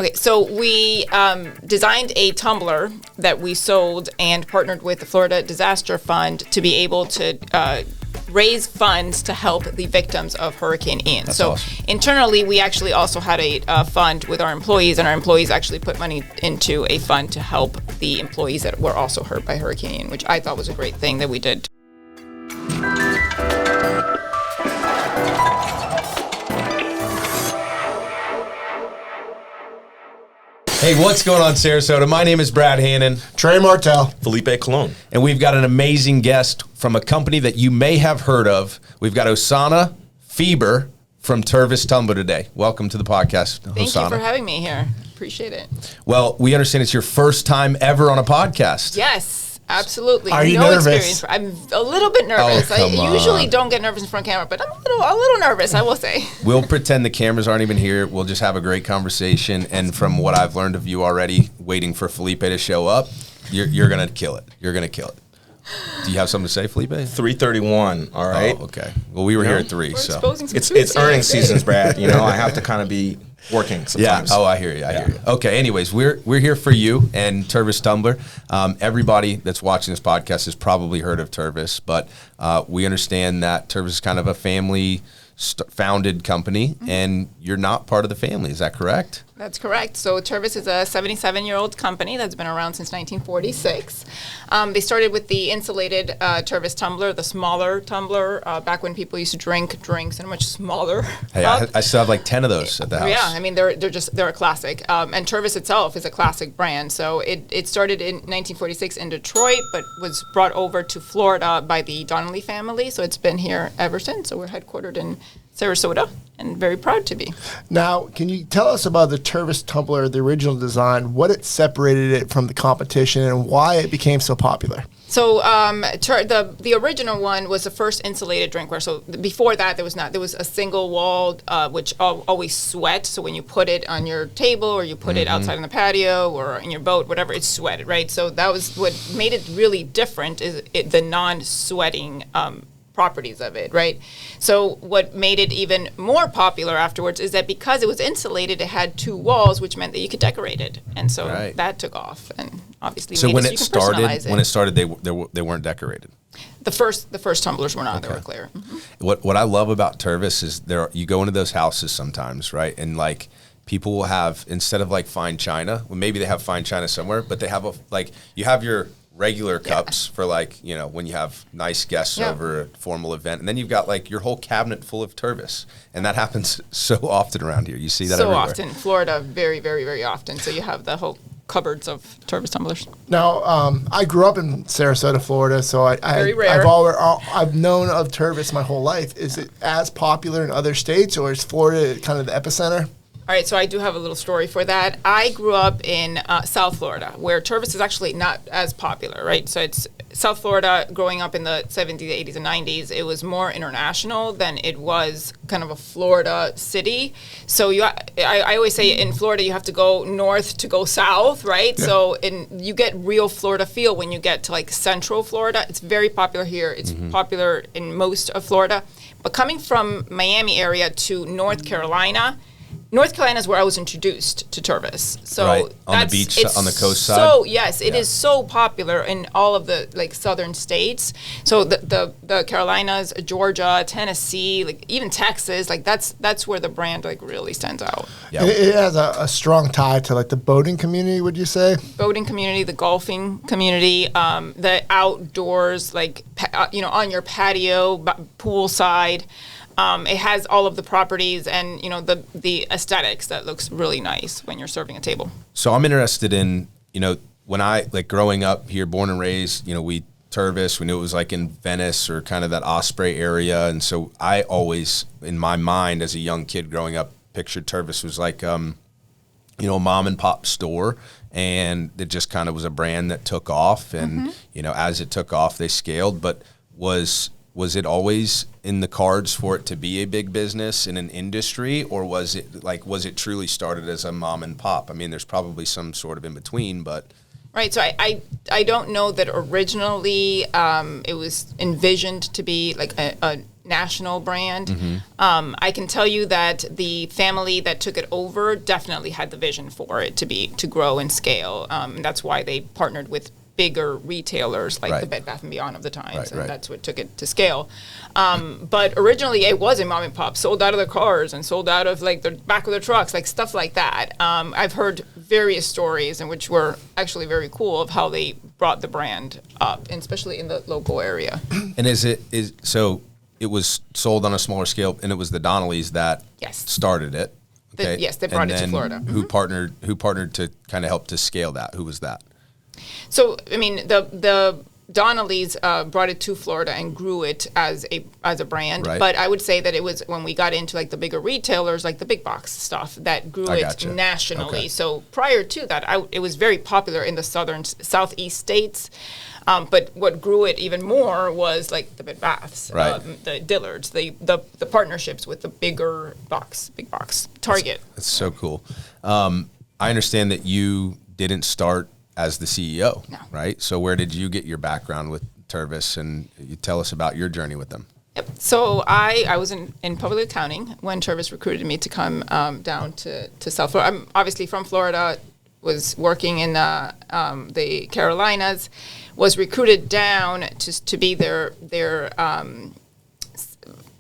Okay, so we designed a tumbler that we sold and partnered with the Florida Disaster Fund to be able to raise funds to help the victims of Hurricane Ian. That's so awesome. Internally, we actually also had a fund with our employees, and our employees actually put money into a fund to help the employees that were also hurt by Hurricane Ian, which I thought was a great thing that we did. Hey, what's going on, Sarasota? My name is Brad Hannon. Trey Martell. Felipe, Colón. And we've got an amazing guest from a company that you may have heard of. We've got Hosana Fieber from Tervis Tumbler today. Welcome to the podcast, Hosana. Thank you for having me here. Appreciate it. Well, we understand it's your first time ever on a podcast. Yes. Absolutely. Are you no nervous? Experience. I'm a little bit nervous. Oh, come I usually on. don't get nervous in front of camera, but I'm a little nervous, I will say. We'll pretend the cameras aren't even here. We'll just have a great conversation. And from what I've learned of you already, waiting for Felipe to show up, you're going to kill it. You're going to kill it. Do you have something to say, Felipe? 3:31. All right. Oh, okay. Well, we were here at 3, We're so. exposing some It's truths here. earnings seasons, Brad. You know, I have to kind of be working Yeah. sometimes. Oh, I hear you. I hear you. Okay. Anyways, we're here for you and Tervis Tumbler. Everybody that's watching this podcast has probably heard of Tervis, but we understand that Tervis is kind of a family founded company, and you're not part of the family. Is that correct? That's correct. So Tervis is a 77-year-old company that's been around since 1946. They started with the insulated Tervis tumbler, the smaller tumbler, back when people used to drink drinks in a much smaller Hey, cup. I still have like 10 of those at the house. Yeah, I mean they're a classic, and Tervis itself is a classic brand. So it started in 1946 in Detroit, but was brought over to Florida by the Donnelly family. So it's been here ever since. So we're headquartered in Sarasota, and very proud to be. Now, can you tell us about the Tervis tumbler, the original design, what it separated it from the competition, and why it became so popular? So the original one was the first insulated drinkware. So before that, there was not. There was a single wall, which always sweat. So when you put it on your table or you put it outside on the patio or in your boat, whatever, it sweated, right? So that was what made it really different, is the non-sweating properties of it, right? So what made it even more popular afterwards is that because it was insulated, it had 2 walls, which meant that you could decorate it, and so Right. that took off, and obviously So made when it it so you can personalize started, they weren't decorated. The first tumblers were not. They were clear. Mm-hmm. What I love about Tervis is you go into those houses sometimes, right? And like people will have, instead of like fine china, well, maybe they have fine china somewhere, but they have you have your regular cups for like, you know, when you have nice guests over a formal event, and then you've got like your whole cabinet full of Tervis, and that happens so often around here. You see that So everywhere. often, Florida, very, very, very often. So you have the whole cupboards of Tervis tumblers. Now, I grew up in Sarasota, Florida, so Very rare. I've known of Tervis my whole life. Is it as popular in other states, or is Florida kind of the epicenter? All right, so I do have a little story for that. I grew up in South Florida, where Tervis is actually not as popular, right? So it's South Florida, growing up in the 70s, 80s, and 90s, it was more international than it was kind of a Florida city. So I always say in Florida, you have to go north to go south, right? Yeah. So you get real Florida feel when you get to like Central Florida. It's very popular here. It's popular in most of Florida. But coming from Miami area to North Carolina is where I was introduced to Tervis. So right. On the beach, on the coast side. So yes, it is so popular in all of the like southern states. So the Carolinas, Georgia, Tennessee, like even Texas, like that's where the brand like really stands out. Yeah. It has a strong tie to like the boating community, would you say? Boating community, the golfing community, the outdoors, like on your patio, poolside. It has all of the properties and, the aesthetics that looks really nice when you're serving a table. So I'm interested in, when I, like growing up here, born and raised, we Tervis, we knew it was like in Venice or kind of that Osprey area. And so I always, in my mind as a young kid growing up, pictured Tervis was like, a mom and pop store. And it just kind of was a brand that took off. And, as it took off, they scaled. But was it always in the cards for it to be a big business in an industry, or was it truly started as a mom and pop? I mean, there's probably some sort of in between, but. Right. So I don't know that originally it was envisioned to be like a national brand. I can tell you that the family that took it over definitely had the vision for it to grow and scale. That's why they partnered with bigger retailers like the Bed Bath & Beyond of the times, and that's what took it to scale. But originally it was a mom and pop, sold out of their cars and sold out of like the back of their trucks, like stuff like that. I've heard various stories, and which were actually very cool, of how they brought the brand up, and especially in the local area. And so it was sold on a smaller scale, and it was the Donnellys that started it. Okay. Yes, they brought it to Florida. Who partnered to kind of help to scale that? Who was that? So, I mean, the Donnellys brought it to Florida and grew it as a brand. Right. But I would say that it was when we got into like the bigger retailers, like the big box stuff, that grew it nationally. Okay. So prior to that, it was very popular in the southeast states. But what grew it even more was like the Bed Baths, the Dillards, the partnerships with the big box Target. That's so cool. I understand that you didn't start as the CEO, right? So where did you get your background with Tervis, and you tell us about your journey with them? Yep. So I was in public accounting when Tervis recruited me to come down to South Florida. I'm obviously from Florida, was working in the Carolinas, was recruited down to be their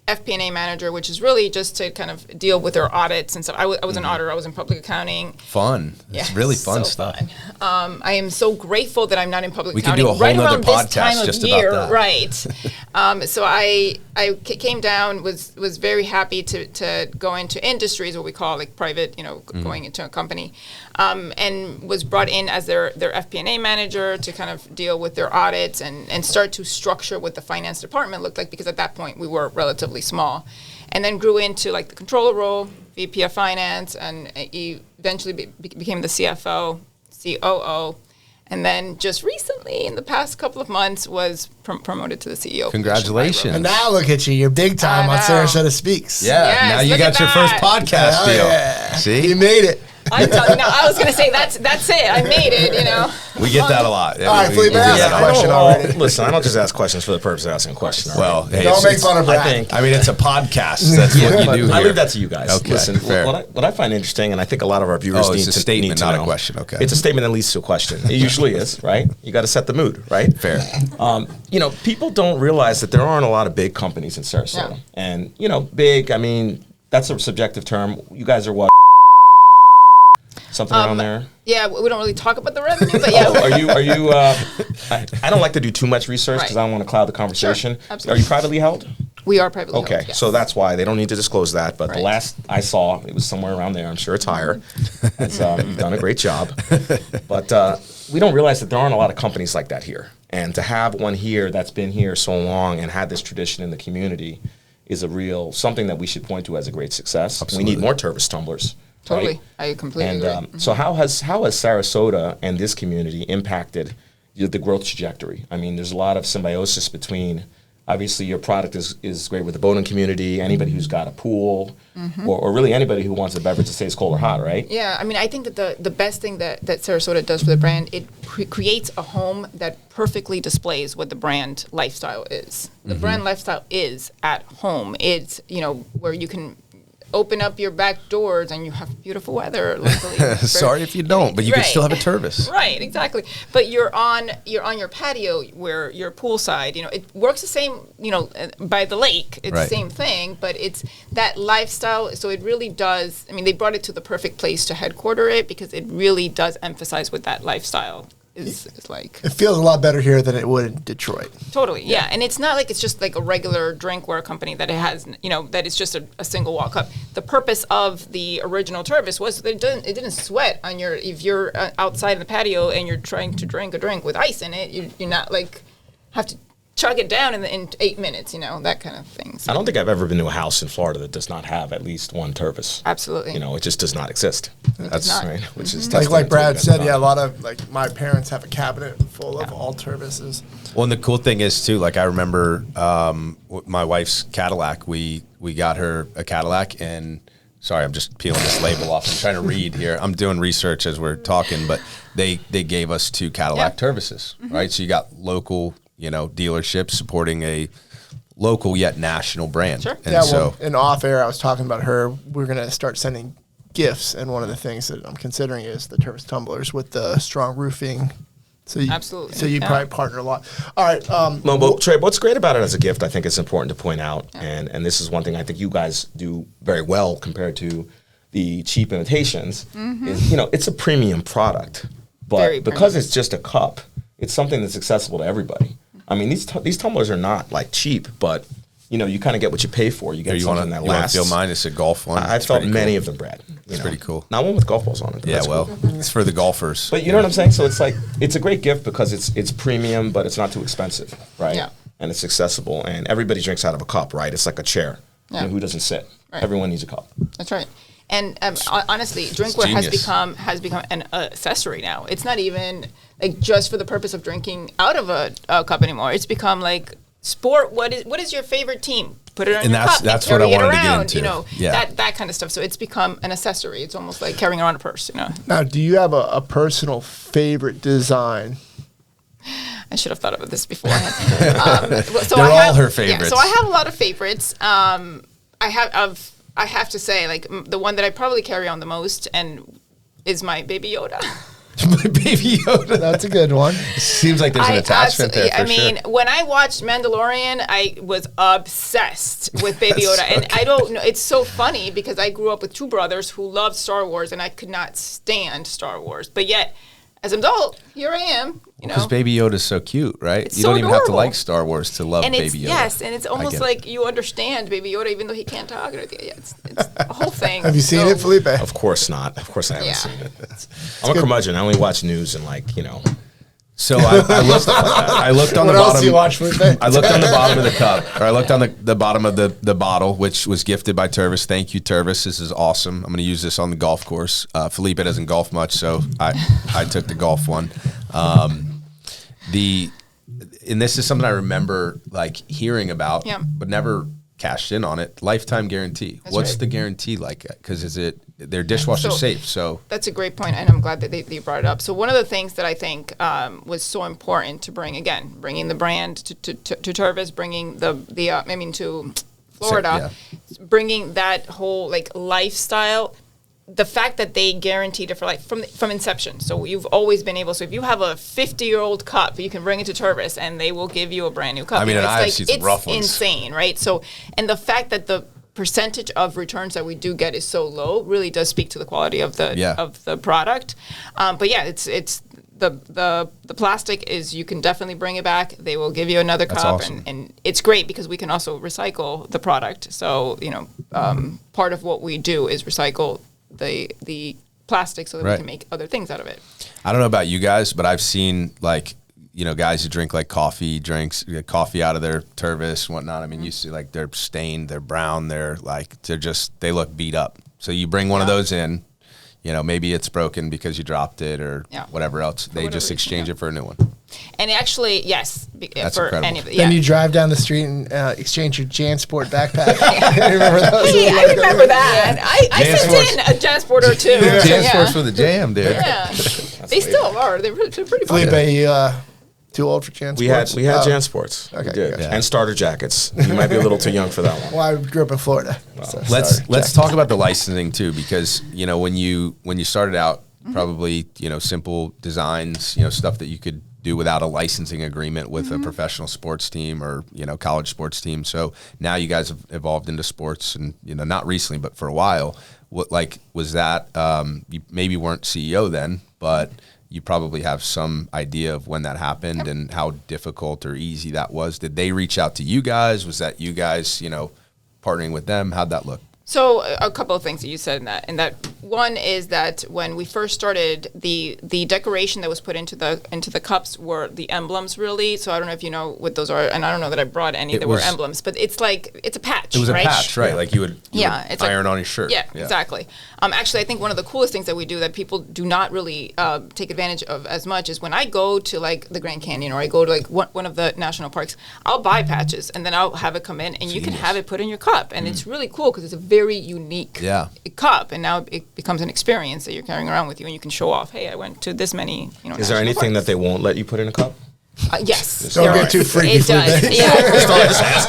FP&A manager, which is really just to kind of deal with their audits and stuff. I was an auditor. I was in public accounting. Fun. It's really fun stuff. Fun. I am so grateful that I'm not in public We accounting. could do a whole nother podcast just about that. Right. So I came down, was very happy to go into industries, what we call like private, going into a company, and was brought in as their FP&A manager to kind of deal with their audits and start to structure what the finance department looked like, because at that point we were relatively small, and then grew into like the controller role, VP of finance, and eventually became the CFO, COO, and then just recently, in the past couple of months, was promoted to the CEO. Congratulations! And now look at you, you're big time on Sarasota SpeaX. Yeah, now you got your first podcast deal. Yeah. See, you made it. I was going to say that's it. I made it. We get that a lot. All right, Felipe, ask a question already. Listen, I don't just ask questions for the purpose of asking a question. Well, hey, don't make fun of Brad. I mean, it's a podcast. That's what you do here. I leave that to you guys. Okay, listen, fair. What I find interesting, and I think a lot of our viewers it's a statement, not a question. Okay, it's a statement that leads to a question. It usually is, right? You got to set the mood, right? Fair. People don't realize that there aren't a lot of big companies in Sarasota, and big. I mean, that's a subjective term. You guys are what? Something around there? Yeah, we don't really talk about the revenue, but yeah. Are you? I don't like to do too much research because I don't want to cloud the conversation. Sure, absolutely. Are you privately held? We are privately held. Okay, so that's why they don't need to disclose that. But the last I saw, it was somewhere around there. I'm sure it's higher. You've done a great job. But we don't realize that there aren't a lot of companies like that here. And to have one here that's been here so long and had this tradition in the community is a real something that we should point to as a great success. Absolutely. We need more Tervis tumblers. Totally, right? I completely agree. So how has Sarasota and this community impacted the growth trajectory? I mean, there's a lot of symbiosis between, obviously your product is great with the boating community, anybody who's got a pool, or really anybody who wants a beverage that stays cold or hot, right? Yeah, I mean, I think that the best thing that Sarasota does for the brand, it creates a home that perfectly displays what the brand lifestyle is. The brand lifestyle is at home. It's, where you can open up your back doors and you have beautiful weather. Sorry if you don't, but you can still have a Tervis. Right, exactly. But you're on your patio where you're poolside. It works the same. By the lake, it's the same thing. But it's that lifestyle. So it really does. I mean, they brought it to the perfect place to headquarter it, because it really does emphasize what that lifestyle is like. It feels a lot better here than it would in Detroit. Totally, yeah. And it's not like it's just like a regular drinkware company that it has, that it's just a single wall cup. The purpose of the original Tervis was that it didn't sweat on if you're outside in the patio and you're trying to drink a drink with ice in it, you're not like have to chug it down in 8 minutes, that kind of thing. So. I don't think I've ever been to a house in Florida that does not have at least one Tervis. Absolutely. It just does not exist. That's right. Which is like Brad said, a lot of my parents have a cabinet full of all Tervises. Well, and the cool thing is too, I remember my wife's Cadillac. We got her a Cadillac, and sorry, I'm just peeling this label off. I'm trying to read here. I'm doing research as we're talking, but they gave us 2 Cadillac Tervises, right? So you got local dealerships supporting a local yet national brand. Sure. And Yeah, so well, in off air, I was talking about her. We're going to start sending gifts, and one of the things that I'm considering is the Tervis tumblers with the strong roofing. So Absolutely. So you probably partner a lot. All right. No, but Trey, what's great about it as a gift, I think it's important to point out, and this is one thing I think you guys do very well compared to the cheap imitations, is, you know, it's a premium product, but Very because premium. it's just a cup, it's something that's accessible to everybody. I mean, these tumblers are not like cheap, but you know, you kind of get what you pay for. You get something that lasts. feel mine? It's a golf one. I've felt many of them, Brad. It's pretty cool. Not one with golf balls on it. Yeah, That's well, cool. it's for the golfers. But you know what I'm saying? So it's like, it's a great gift because it's premium, but it's not too expensive, right? Yeah. And it's accessible, and everybody drinks out of a cup, right? It's like a chair. Yeah. You know, who doesn't sit? Right. Everyone needs a cup. That's right. And honestly, drinkware genius. has become an accessory now. It's not even like just for the purpose of drinking out of a cup anymore. It's become like sport. What is your favorite team? Put it on And your that's- cup. that's and what I carry it wanted to get around, into. You know, Yeah. that kind of stuff. So it's become an accessory. It's almost like carrying around a purse. You know. now, do you have a personal favorite design? I should have thought of this beforehand. So They're I all have, her favorites. So I have a lot of favorites. I have to say, like the one that I probably carry on the most and is my Baby Yoda. My Baby Yoda. That's a good one. Seems like there's an attachment there for I mean, sure. when I watched Mandalorian, I was obsessed with Baby Yoda. And I don't know, it's so funny because I grew up with two brothers who loved Star Wars and I could not stand Star Wars. But yet, as an adult, here I am, you know. Because Baby Yoda's so cute, right? It's You so don't even have to adorable. like Star Wars to love And it's, Baby Yoda. yes, and it's almost get it. like you understand Baby Yoda even though he can't talk. Yeah, it's a whole thing. Have you seen So- it, Felipe? Of course not. Of course I haven't Yeah. seen it. I'm a curmudgeon. I only watch news and like, you know. So I looked on What the else bottom. do you watch, Felipe? I looked on the bottom of the cup, or I looked on the bottom of the bottle, which was gifted by Tervis. Thank you, Tervis. This is awesome. I'm going to use this on the golf course. Felipe doesn't golf much, so I took the golf one. And this is something I remember like hearing about, Yeah. but never cashed in on it. Lifetime guarantee. That's What's right. the guarantee like? Because they're dishwasher So- safe, so. That's a great point, and I'm glad that you brought it up. So one of the things that I think was so important to bringing the brand to Tervis, bringing to Florida, bringing that whole like lifestyle. The fact that they guaranteed it for life from inception. So you've always been able. So if you have a 50-year-old cup, you can bring it to Tervis, and they will give you a brand new cup. I mean, You know, and I've seen some rough ones. It's insane, right? So, and the fact that the percentage of returns that we do get is so low really does speak to the quality of the product. But yeah, it's the plastic is, you can definitely bring it back. They will give you another That's cup, awesome. and it's great because we can also recycle the product. So you know, part of what we do is recycle the plastic so that we Right. can make other things out of it. I don't know about you guys, but I've seen like, you know, guys who drink like coffee coffee out of their Tervis and whatnot. I mean, you see like they're stained, they're brown, they look beat up. So you bring one of those in, you know, maybe it's broken because you dropped it or whatever else. They whatever just reason, exchange it for a new one. And actually, yes, That's for incredible. any of it. Then Yeah. you drive down the street and exchange your JanSport backpack. Remember those? Hey, I remember that. I JanSports. sent in a JanSport or two. JanSports for the jam, dude. Yeah. They still are. They're pretty fun. Felipe, you too old for JanSports? We had Oh. JanSports. Okay, We did. gotcha. And starter jackets. You might be a little too young for that one. Well, I grew up in Florida. So Let's talk about the licensing too, because you know when you started out, probably you know simple designs, you know stuff that you could do without a licensing agreement with a professional sports team or you know college sports team. So now you guys have evolved into sports, and you know not recently, but for a while. What like was that? You maybe weren't CEO then, but you probably have some idea of when that happened and how difficult or easy that was. Did they reach out to you guys? Was that you guys, you know, partnering with them? How'd that look? So a couple of things that you said in that, one is that when we first started, the decoration that was put into the cups were the emblems, really. So I don't know if you know what those are, and I don't know that I brought any that were emblems, but it's like it's a patch. It was right? a patch, right? Like you would it's iron like, on your shirt. Yeah, exactly. Actually, I think one of the coolest things that we do that people do not really take advantage of as much is when I go to like the Grand Canyon or I go to like one of the national parks, I'll buy patches and then I'll have it come in and you can have it put in your cup, and it's really cool because it's a very unique cup, and now it becomes an experience that you're carrying around with you, and you can show off. Hey, I went to this many. You know, Is there national anything parks. that they won't let you put in a cup? Yes. Don't get too freaky. It does. Yeah.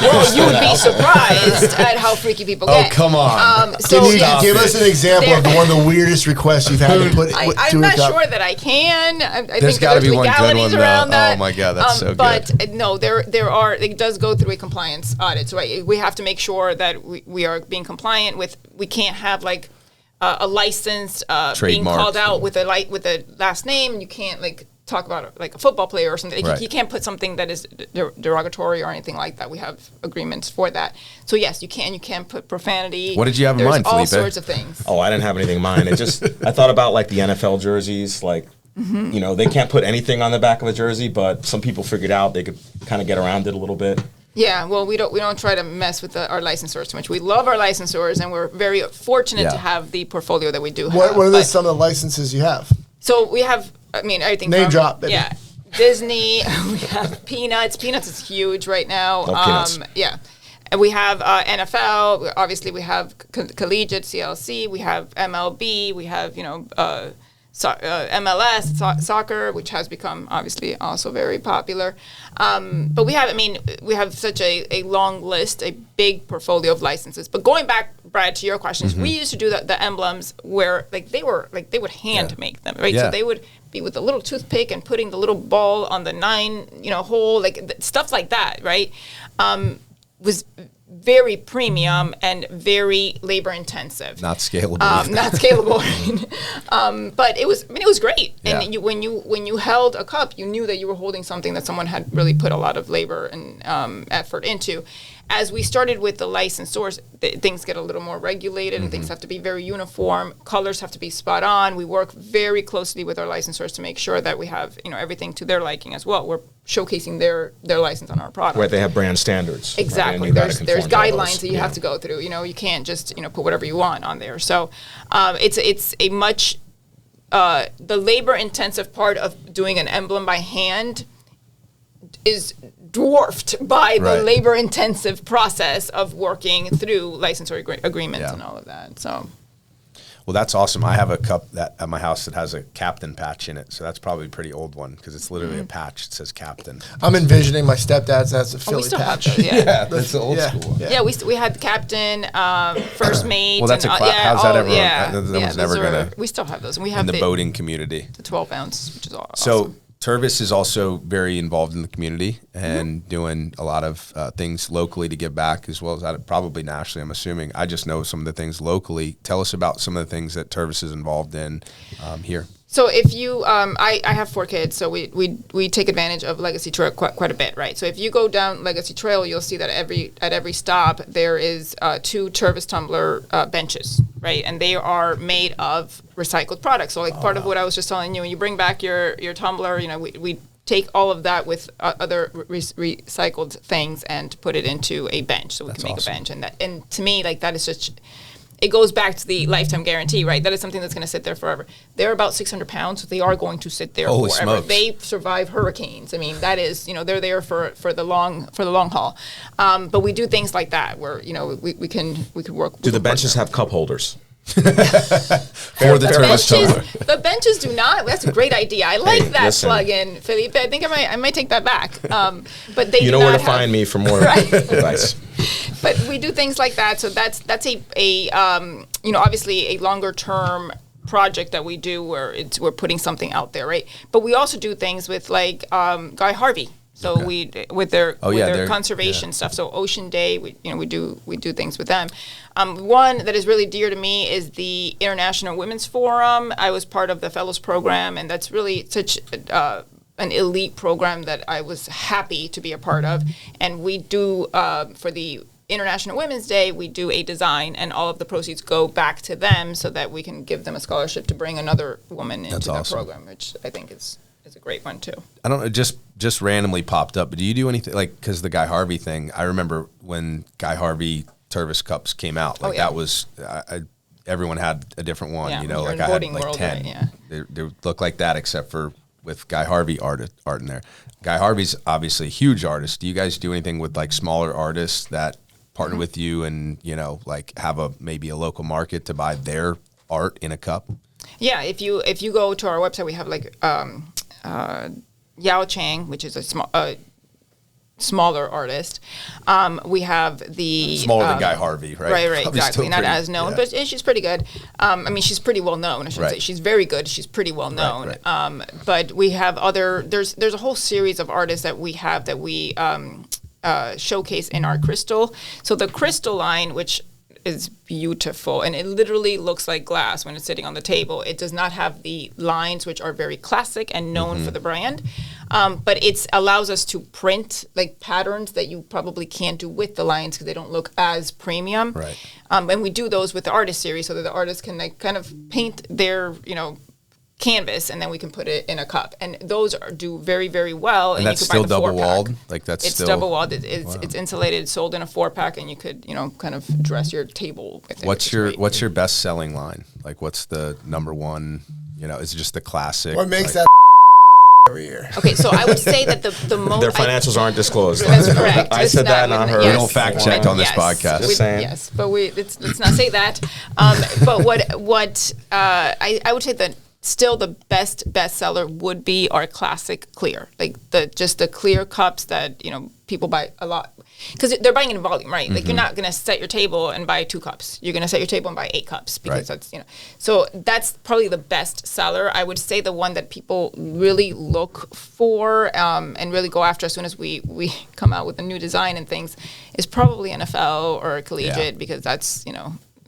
Well, you would be surprised at how freaky people get. Oh, come on. So Can you give us an example of one of the weirdest requests you've had to put I'm to a not cup? sure that I can. I There's think gotta there's be one good legalities one, around though. that. Oh my God, that's so good. But no, there are. It does go through a compliance audit, right? We have to make sure that we are being compliant with. We can't have like a license being called out with a last name. You can't like talk about like a football player or something. Right. You can't put something that is derogatory or anything like that. We have agreements for that. So yes, you can. You can put profanity. What did you have in There's mind, all Felipe? sorts of things. Oh, I didn't have anything in mind. It just I thought about like the NFL jerseys, like you know, they can't put anything on the back of a jersey, but some people figured out they could kind of get around it a little bit. Yeah, well, we don't try to mess with our licensors too much. We love our licensors, and we're very fortunate to have the portfolio that we do have. What are some of the licenses you have? So we have, I mean, everything. Name from, drop, baby. Yeah, Disney. We have Peanuts. Peanuts is huge right now. Peanuts. Yeah. And we have NFL. Obviously, we have collegiate CLC. We have MLB. We have MLS soccer, which has become obviously also very popular. But we have such a long list, a big portfolio of licenses. But going back, Brad, to your questions, we used to do the emblems where they would hand make them, right? Yeah. So they would be with a little toothpick and putting the little ball on the 9 hole, stuff like that, right? Was very premium and very labor intensive. Not scalable. Not scalable. But it was great. Yeah. And when you held a cup, you knew that you were holding something that someone had really put a lot of labor and effort into. As we started with the licensors, things get a little more regulated and things have to be very uniform. Colors have to be spot on. We work very closely with our licensors to make sure that we have everything to their liking as well. We're showcasing their license on our product. Right, they have brand standards. Exactly. Right? There's guidelines that you have to go through. You can't just put whatever you want on there. So it's a much the labor intensive part of doing an emblem by hand is dwarfed by the labor intensive process of working through licensor agreements and all of that. So. Well, that's awesome. I have a cup at my house that has a captain patch in it, so that's probably a pretty old one because it's literally a patch that says captain. I'm envisioning my stepdad's has a Philly we still have patch. those, yeah. That's the old school one. Yeah, we had the captain, first mate. Well, that's and, how's that ever? That was those never gonna. We still have those, and we have In the boating community. the 12 ounce, which is awesome. So Tervis is also very involved in the community and doing a lot of things locally to give back as well as probably nationally, I'm assuming. I just know some of the things locally. Tell us about some of the things that Tervis is involved in here. So if you, I have 4 kids, so we take advantage of Legacy Trail quite a bit, right? So if you go down Legacy Trail, you'll see that at every stop there is 2 Tervis tumbler benches, right? And they are made of recycled products. So part of what I was just telling you, when you bring back your tumbler, we take all of that with other recycled things and put it into a bench, so we can make a bench. And to me, that is such. It goes back to the lifetime guarantee, right? That is something that's going to sit there forever. They're about 600 pounds, so they are going to sit there Holy forever. smokes. They survive hurricanes. I mean, that is, they're there for the long haul. But we do things like that where we can work. Do the benches have cup holders? For the Tervis tumbler. The benches do not. That's a great idea. I like that listen. plug-in, Felipe. I think I might take that back. But they You know where to find me for more advice. But we do things like that. So that's a obviously a longer term project that we do where we're putting something out there, right? But we also do things with Guy Harvey. So with their conservation stuff. So Ocean Day, we do things with them. One that is really dear to me is the International Women's Forum. I was part of the Fellows Program, and that's really such an elite program that I was happy to be a part of. And we do for the International Women's Day, we do a design, and all of the proceeds go back to them so that we can give them a scholarship to bring another woman into their program, which I think is a great one too. I don't know, just randomly popped up, but do you do anything because the Guy Harvey thing? I remember when Guy Harvey Tervis cups came out, that was everyone had a different one. Yeah, I had 10. Right, yeah. They look like that except for with Guy Harvey art in there. Guy Harvey's obviously a huge artist. Do you guys do anything with smaller artists that partner with you and have maybe a local market to buy their art in a cup? Yeah, if you go to our website, we have Yao Chang, which is a smaller artist. We have the smaller than Guy Harvey, right? Right, exactly. Not as known, but she's pretty good. I mean, she's pretty well known. I shouldn't say she's very good. She's pretty well known. Right. But we have there's a whole series of artists that we have that we showcase in our crystal. So the crystal line, which is beautiful, and it literally looks like glass when it's sitting on the table. It does not have the lines, which are very classic and known for the brand, but it allows us to print like patterns that you probably can't do with the lines because they don't look as premium. Right. And we do those with the artist series so that the artists can like kind of paint their canvas, and then we can put it in a cup, and those do very, very well. And that's you can still double walled. Like it's double walled. It's insulated. It's sold in a 4-pack, and you could kind of dress your table with it. What's your best selling line? Like, what's the number one? Is it just the classic? What makes that every year? Okay, so I would say that the most their financials aren't discled. That's correct. I said that, not her. We don't fact check on this podcast. Just saying. Yes, but let's not say that. But what I would say that. Still, the best seller would be our classic clear, like the clear cups that people buy a lot because they're buying in volume, right? Like you're not gonna set your table and buy 2 cups. You're gonna set your table and buy 8 cups because that's So that's probably the best seller. I would say the one that people really look for and really go after as soon as we come out with a new design and things is probably NFL or collegiate because that's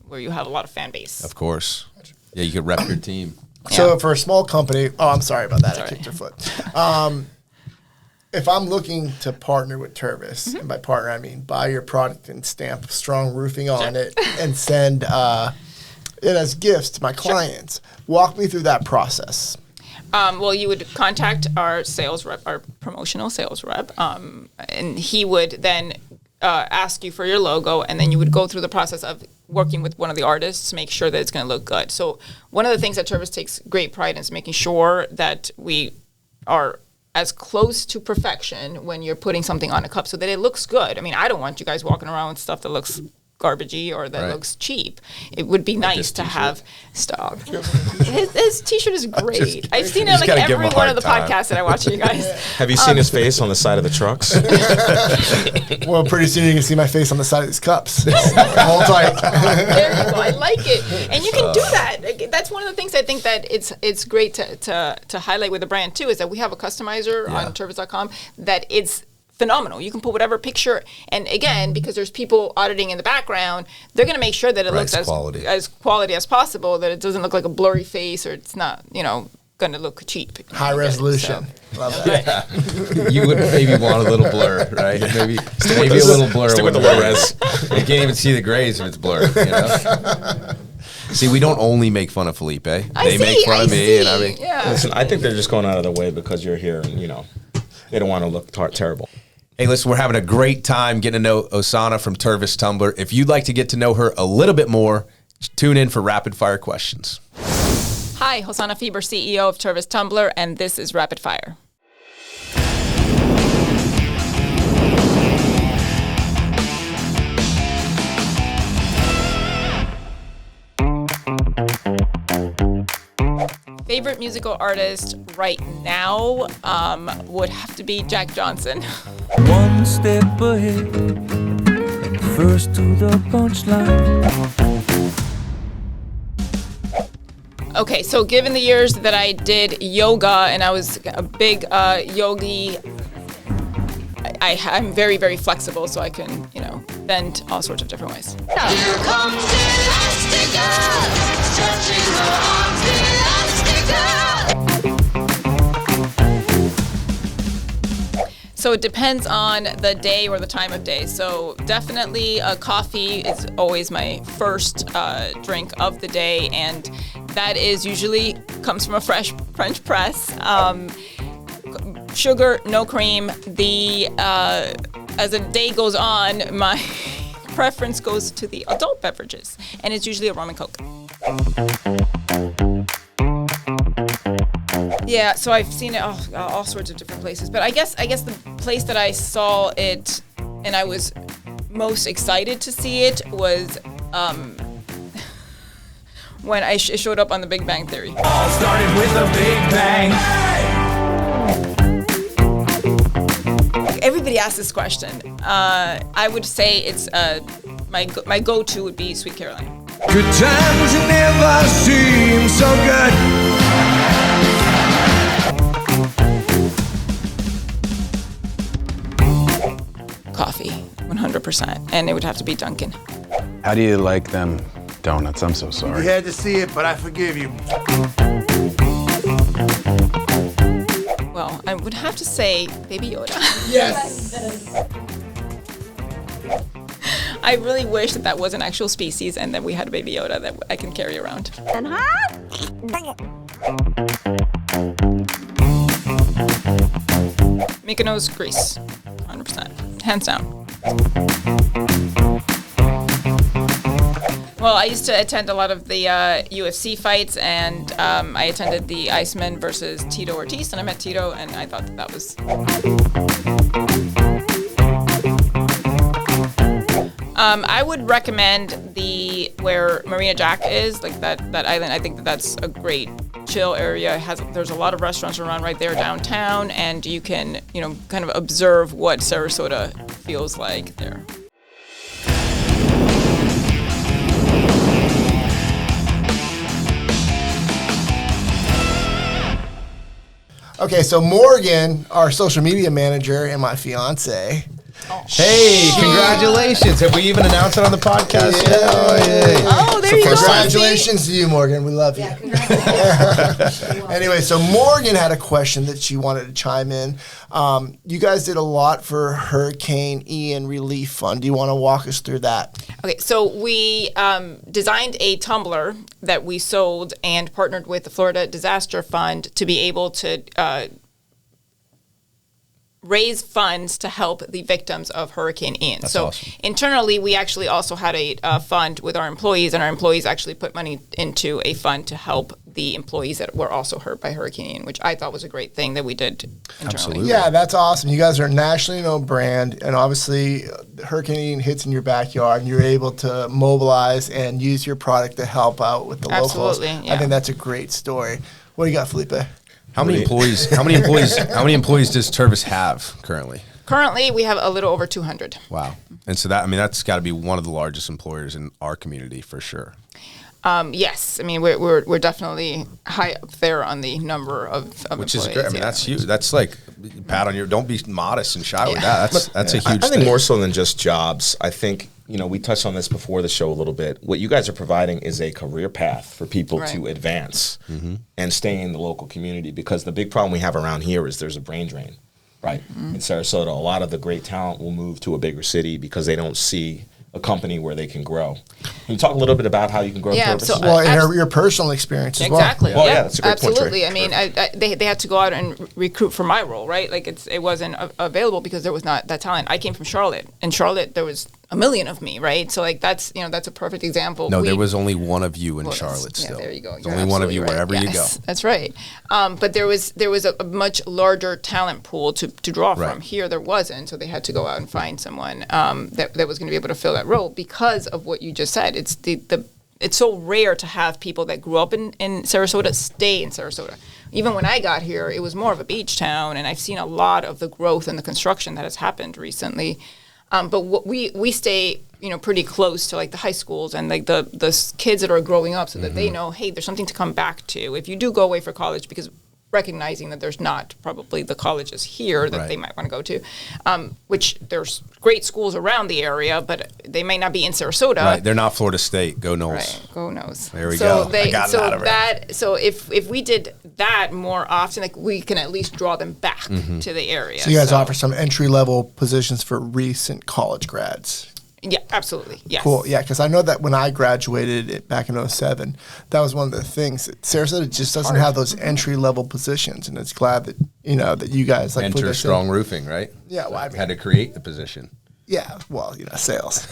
where you have a lot of fan base. Of course, yeah, you could rep your team. So for a small company, I'm sorry about that. I kicked your foot. If I'm looking to partner with Tervis, and by partner I mean buy your product and stamp strong roofing on it and send it as gifts to my clients, walk me through that process. Well, you would contact our sales rep, our promotional sales rep, and he would then ask you for your logo, and then you would go through the process of working with one of the artists to make sure that it's going to look good. So one of the things that Tervis takes great pride in is making sure that we are as close to perfection when you're putting something on a cup so that it looks good. I mean, I don't want you guys walking around with stuff that looks garbagey or that looks cheap. It would be nice to have stuff. His t-shirt is great. I've seen it on like every one of the podcasts that I watch you guys. Have you seen his face on the side of the trucks? Well, pretty soon you can see my face on the side of these cups. Hold tight. There you go. I like it, and you can do that. That's one of the things I think that it's great to highlight with the brand too is that we have a customizer on Tervis.com that it's phenomenal. You can put whatever picture, and again, because there's people auditing in the background, they're going to make sure that it looks as quality as possible, that it doesn't look like a blurry face or it's not, going to look cheap. High resolution. Love that. Yeah. You would maybe want a little blur, right? Maybe a little blur. Stick with the low res. You can't even see the grays if it's blurred. See, we don't only make fun of Felipe. They make fun of me, and I mean, listen, I think they're just going out of their way because you're here, and they don't want to look terrible. Hey, listen, we're having a great time getting to know Hosana from Tervis Tumbler. If you'd like to get to know her a little bit more, tune in for Rapid Fire Questions. Hi, Hosana Fieber, CEO of Tervis Tumbler, and this is Rapid Fire. Favorite musical artist right now would have to be Jack Johnson. One step ahead, and first to the punchline. Okay, so given the years that I did yoga and I was a big yogi, I'm very, very flexible, so I can, bend all sorts of different ways. Here comes Elastica, stretching her arms, Elastica. So it depends on the day or the time of day. So definitely coffee is always my first drink of the day, and that is usually comes from a fresh French press. Sugar, no cream. As the day goes on, my preference goes to the adult beverages, and it's usually a rum and coke. Yeah, so I've seen it all sorts of different places, but I guess the place that I saw it and I was most excited to see it was when it showed up on The Big Bang Theory. All started with a big bang. somebody asked this question. I would say it's my go-to would be Sweet Caroline. Good times never seem so good. Coffee, 100%, and it would have to be Dunkin'. How do you like them donuts? I'm so sorry. You had to see it, but I forgive you. Well, I would have to say Baby Yoda. Yes. I really wish that was an actual species and that we had a Baby Yoda that I can carry around. Mykonos, Greece, 100%, hands down. Well, I used to attend a lot of the UFC fights, and I attended the Iceman versus Tito Ortiz, and I met Tito, and I thought that was... I would recommend where Marina Jack is, like that island. I think that's a great chill area. There's a lot of restaurants around right there downtown, and you can, kind of observe what Sarasota feels like there. Okay, so Morgan, our social media manager, and my fiance. Hey, congratulations. Have we even announced it on the podcast yet? Oh, there you go. Congratulations to you, Morgan. We love you. Anyway, so Morgan had a question that she wanted to chime in. You guys did a lot for Hurricane Ian Relief Fund. Do you want to walk us through that? Okay, so we designed a tumbler that we sold and partnered with the Florida Disaster Fund to be able to raise funds to help the victims of Hurricane Ian. That's so awesome. Internally, we actually also had a fund with our employees, and our employees actually put money into a fund to help the employees that were also hurt by Hurricane Ian, which I thought was a great thing that we did internally. Absolutely. Yeah, that's awesome. You guys are a nationally known brand, and obviously Hurricane Ian hits in your backyard, and you're able to mobilize and use your product to help out with the locals. Absolutely, yeah. I think that's a great story. What do you got, Felipe? How many employees does Tervis have currently? Currently, we have a little over 200. Wow. And so that's got to be one of the largest employers in our community for sure. Yes, I mean we're definitely high up there on the number of Which employees. is great. I mean, that's huge. That's like pat on your. Don't be modest and shy with that. That's a huge I think thing. more so than just jobs. I think, we touched on this before the show a little bit. What you guys are providing is a career path for people to advance and stay in the local community, because the big problem we have around here is there's a brain drain, right? In Sarasota, a lot of the great talent will move to a bigger city because they don't see a company where they can grow. Can you talk a little bit about how you can grow Tervis? So, Well, and your personal experience as well. Exactly. Well, yeah, that's a great point, absolutely. Trey. I mean, they had to go out and recruit for my role, right? Like it wasn't available because there was not that talent. I came from Charlotte. In Charlotte, there was a million of me, right? So like that's a perfect example. No, there was only one of you in Charlotte still. Yeah, there you go. There's You're only one of you absolutely wherever you go. That's right. But there was a much larger talent pool to draw Right. from. Here there wasn't, so they had to go out and find someone that was going to be able to fill that role because of what you just said. It's so rare to have people that grew up in Sarasota stay in Sarasota. Even when I got here, it was more of a beach town, and I've seen a lot of the growth and the construction that has happened recently. But we stay, pretty close to like the high schools and like the kids that are growing up, so that they know, hey, there's something to come back to if you do go away for college, because recognizing that there's not probably the colleges here that Right. they might want to go to, which there's great schools around the area, but they may not be in Sarasota. Right. They're not Florida State. Go Knowles. Right, go knows. There we go. I got it out of it. So if we did that more often, like we can at least draw them back to the area. So you guys offer some entry-level positions for recent college grads. Yeah, absolutely. Yes. Cool. Yeah, because I know that when I graduated back in 2007, that was one of the things that Sarasota just doesn't have those entry-level positions, and it's glad that that you guys put Enter this Strong in. Roofing, right? Yeah, well, I mean, Had to create the position. yeah, well, sales.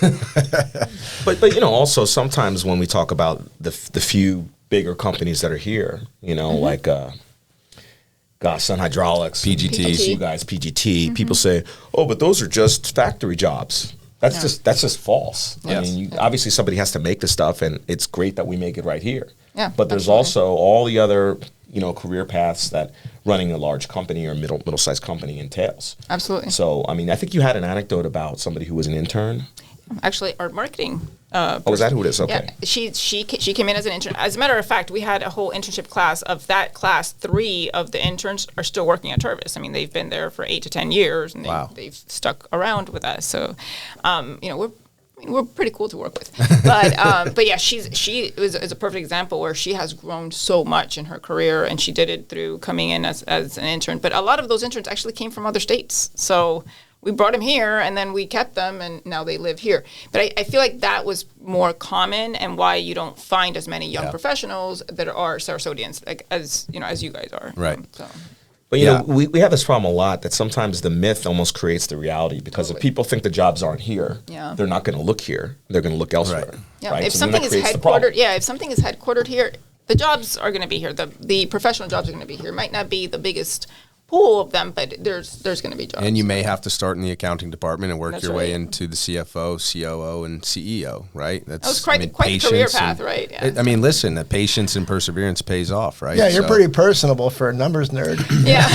But also sometimes when we talk about the few bigger companies that are here, like Sun Hydraulics, PGT. you guys, PGT, people say, oh, but those are just factory jobs. That's just false. I Yes. mean, obviously somebody has to make the stuff, and it's great that we make it right here. Yeah, But there's absolutely. also all the other career paths that running a large company or middle-sized company entails. Absolutely. So, I mean, I think you had an anecdote about somebody who was an intern. Actually, art marketing. Is that who it is? Okay. Yeah, she came in as an intern. As a matter of fact, we had a whole internship class. Of that class, 3 of the interns are still working at Tervis. I mean, they've been there for 8 to 10 years, and they've stuck around with us. So, we're pretty cool to work with. But yeah, she is a perfect example where she has grown so much in her career, and she did it through coming in as an intern. But a lot of those interns actually came from other states. So we brought them here, and then we kept them, and now they live here. But I feel like that was more common, and why you don't find as many young professionals that are Sarasotians, like as you guys are. Right. But you know, we have this problem a lot, that sometimes the myth almost creates the reality, because if people think the jobs aren't here, they're not going to look here. They're going to look elsewhere. Right. Yeah. Right? If So something then is that creates the problem. headquartered, if something is headquartered here, the jobs are going to be here. The professional jobs are going to be here. It might not be the biggest pool of them, but there's going to be jobs. And you may have to start in the accounting department and work That's your way right. into the CFO, COO, and CEO, right? That was quite a career path, right? Yeah. I mean, listen, the patience and perseverance pays off, right? Yeah, you're pretty personable for a numbers nerd. Yeah.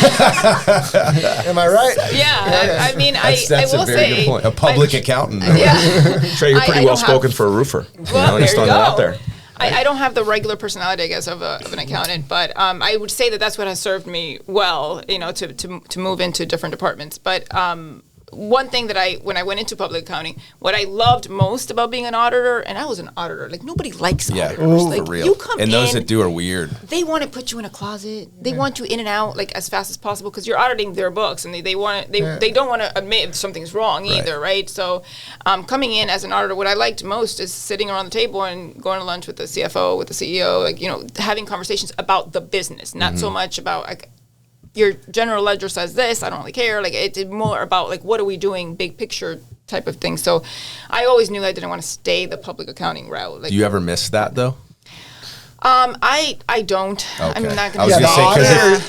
Am I right? Yeah. I mean, That's I will a very say, good point. A public accountant. though. Yeah. Trey, you're pretty I well don't spoken have- for a roofer. Well, Just there you throwing that out go. there. I don't have the regular personality, I guess, of an accountant, but I would say that's what has served me well, to move into different departments. But one thing that when I went into public accounting, what I loved most about being an auditor, and I was an auditor, like nobody likes Yeah, auditors. Like for real. you come and those in, that do are weird. they want to put you in a closet. They want you in and out like as fast as possible because you're auditing their books, and they don't want to admit if something's wrong either, right? So, coming in as an auditor, what I liked most is sitting around the table and going to lunch with the CFO, with the CEO, having conversations about the business, not so much about like your general ledger says this. I don't really care. Like it's more about like what are we doing, big picture type of thing. So, I always knew I didn't want to stay the public accounting route. Like, Do you ever miss that though? I don't. Okay. I'm not I was going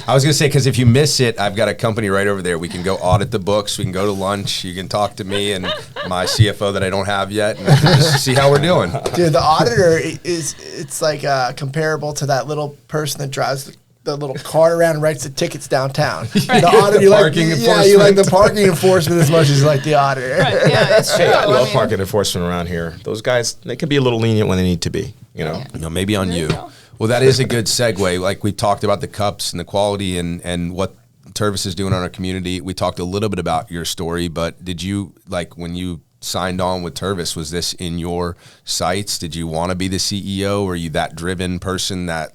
gonna say because if you miss it, I've got a company right over there. We can go audit the books. We can go to lunch. You can talk to me and my CFO that I don't have yet, and just see how we're doing. Dude, the auditor it's like comparable to that little person that drives the little cart around and writes the tickets downtown. The auditor, you like the parking enforcement as much as you like the auditor. Right, yeah, it's true. Hey, I love mean, parking enforcement around here. Those guys, they can be a little lenient when they need to be, Maybe on There you you. go. Well, that is a good segue. Like we talked about the cups and the quality and what Tervis is doing on our community. We talked a little bit about your story, but did you, like when you signed on with Tervis, was this in your sights? Did you want to be the CEO? Were you that driven person that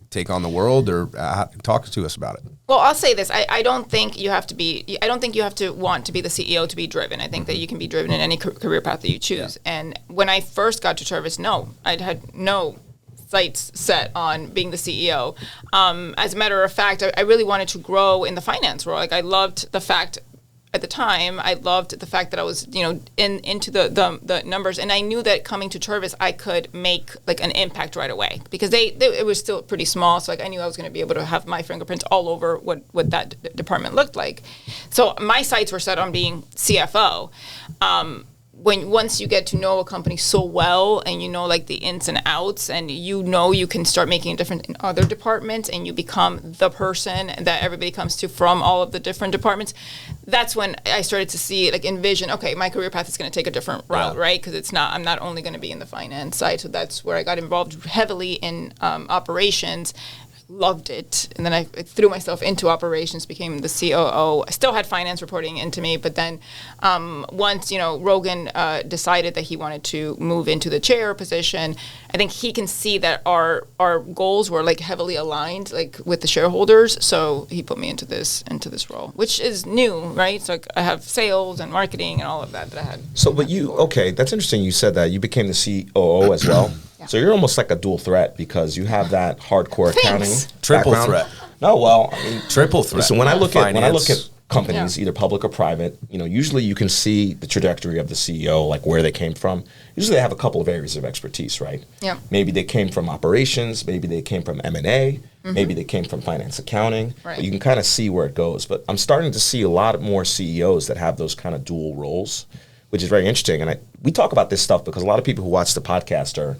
take on the world, or talk to us about it? Well, I'll say this. I don't think you have to be. I don't think you have to want to be the CEO to be driven. I think that you can be driven in any career path that you choose. Yeah. And when I first got to Tervis, I had no sights set on being the CEO. As a matter of fact, I really wanted to grow in the finance role. Like I loved the fact. At the time, I loved the fact that I was, into the numbers, and I knew that coming to Tervis, I could make like an impact right away because it was still pretty small. So like I knew I was going to be able to have my fingerprints all over what that department looked like. So my sights were set on being CFO. Once you get to know a company so well and you know like the ins and outs and you can start making a difference in other departments and you become the person that everybody comes to from all of the different departments, that's when I started to envision, okay, my career path is going to take a different route, right? Because I'm not only going to be in the finance side. So that's where I got involved heavily in operations. Loved it, and then I threw myself into operations, became the COO. I still had finance reporting into me, but then once Rogan decided that he wanted to move into the chair position, I think he can see that our goals were like heavily aligned like with the shareholders, so he put me into this role, which is new, right? So I have sales and marketing and all of that I had. So, but that's interesting. You said that you became the COO as well. So you're almost like a dual threat because you have that hardcore accounting Triple background. threat. No, well, I mean, Triple threat. So when I look at companies, Yeah. either public or private, usually you can see the trajectory of the CEO, like where they came from. Usually they have a couple of areas of expertise, right? Yeah. Maybe they came from operations, maybe they came from M&A, maybe they came from finance accounting. Right. But you can kind of see where it goes. But I'm starting to see a lot more CEOs that have those kind of dual roles, which is very interesting. And we talk about this stuff because a lot of people who watch the podcast are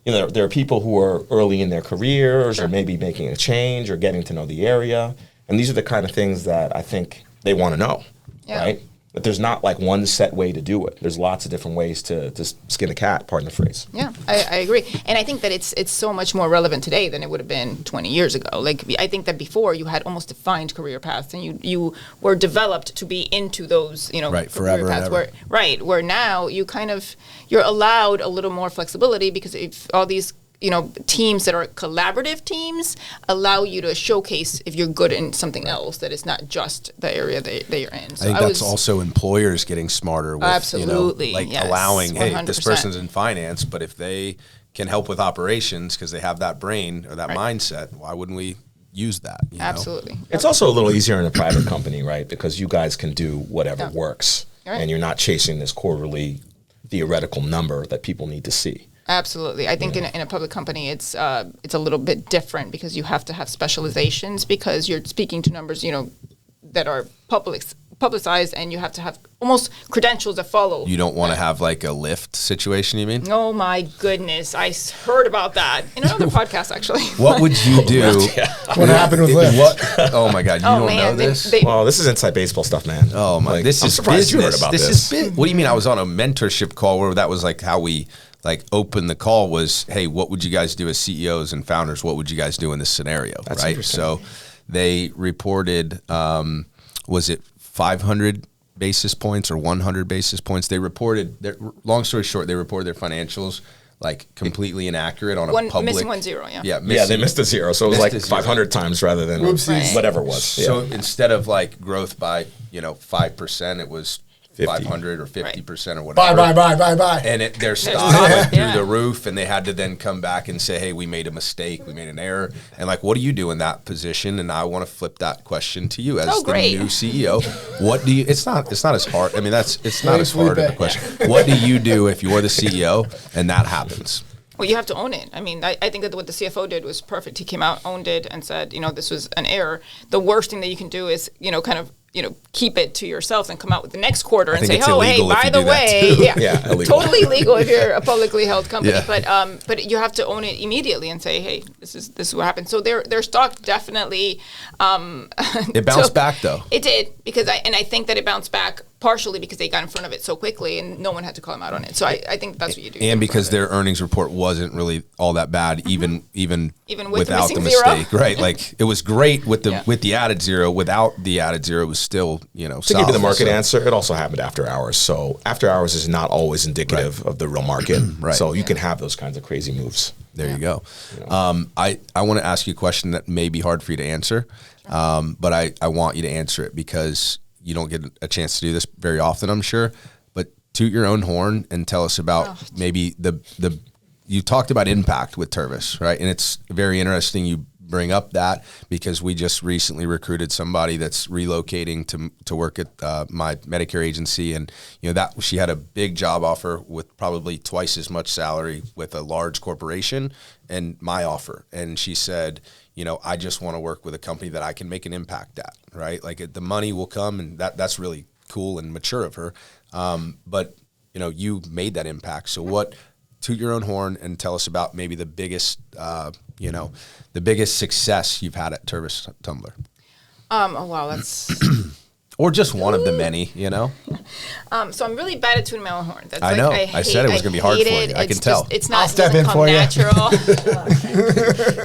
you know, there are people who are early in their careers or maybe making a change or getting to know the area. And these are the kind of things that I think they want to know, right? But there's not like one set way to do it. There's lots of different ways to skin a cat, pardon the phrase. Yeah, I agree. And I think that it's so much more relevant today than it would have been 20 years ago. Like, I think that before you had almost defined career paths and you were developed to be into those, you know, Right, career forever paths. and ever. Where now you're allowed a little more flexibility because if all these, you know, teams that are collaborative teams allow you to showcase if you're good in something else, that it's not just the area that you're in. So I think that's also employers getting smarter with, Absolutely, you know, like yes, allowing, hey, 100%. this person's in finance, but if they can help with operations because they have that brain or that mindset, why wouldn't we use that? You know? Absolutely. It's also a little easier in a private company, right? Because you guys can do whatever works. Right. And you're not chasing this quarterly theoretical number that people need to see. Absolutely. I think in a public company, it's a little bit different because you have to have specializations because you're speaking to numbers, you know, that are publicized, and you have to have almost credentials that follow. You don't want to have like a lift situation, you mean? Oh my goodness. I heard about that in another podcast, actually. What would you do? What happened with Lyft? What? Oh my God, you don't know this? Well, this is inside baseball stuff, man. Oh my, Like, this I'm is surprised business. you heard about This this. is what do you mean? I was on a mentorship call where that was like how we like opened the call was, hey, what would you guys do as CEOs and founders? What would you guys do in this scenario? That's right. interesting. So they reported, was it 500 basis points or 100 basis points? They reported, long story short, they reported their financials like completely inaccurate on a public. Missing 1 0, yeah. Yeah, Yeah, they missed a zero. So it was Missed like a zero. 500 times rather than Whoopsies. whatever it was. So Yeah. instead of like growth by, 5%, it was 50. 500 or 50% or whatever. Bye. And their stock went through the roof, and they had to then come back and say, hey, we made a mistake, we made an error. And like, what do you do in that position? And I want to flip that question to you as the great. new CEO. What do you, it's not as hard. I mean, it's not as hard of a Felipe. question. What do you do if you're the CEO and that happens? Well, you have to own it. I mean, I think that what the CFO did was perfect. He came out, owned it, and said, this was an error. The worst thing that you can do is, kind of, keep it to yourself and come out with the next quarter and think say, it's oh, hey, illegal if by you the do that way, too. Yeah, illegal. totally legal if you're a publicly held company. Yeah. But you have to own it immediately and say, hey, this is what happened. So their stock definitely It bounced back though. It did because I think that it bounced back partially because they got in front of it so quickly and no one had to call them out on it. So I think that's what you do. And because their earnings report wasn't really all that bad, even Even with without the the missing zero. mistake, right? Like it was great with the Yeah. with the added zero. Without the added zero, it was still To give you the market So- answer, it also happened after hours. So after hours is not always indicative of the real market. Right. So you can have those kinds of crazy moves. There you go. I want to ask you a question that may be hard for you to answer, but I want you to answer it because you don't get a chance to do this very often, I'm sure. But toot your own horn and tell us about maybe the you talked about impact with Tervis, right? And it's very interesting you bring up that because we just recently recruited somebody that's relocating to work at my Medicare agency, and that she had a big job offer with probably twice as much salary with a large corporation and my offer, and she said, I just want to work with a company that I can make an impact at, right? Like the money will come, and that's really cool and mature of her. But you made that impact. So what? Toot your own horn and tell us about maybe the biggest, the biggest success you've had at Tervis Tumbler. Oh wow, that's. Or just one of the many, So I'm really bad at tuning my own horn. That's I know. I said it was gonna be hard for you. I can tell. It's not. I'll step doesn't in come for you. natural.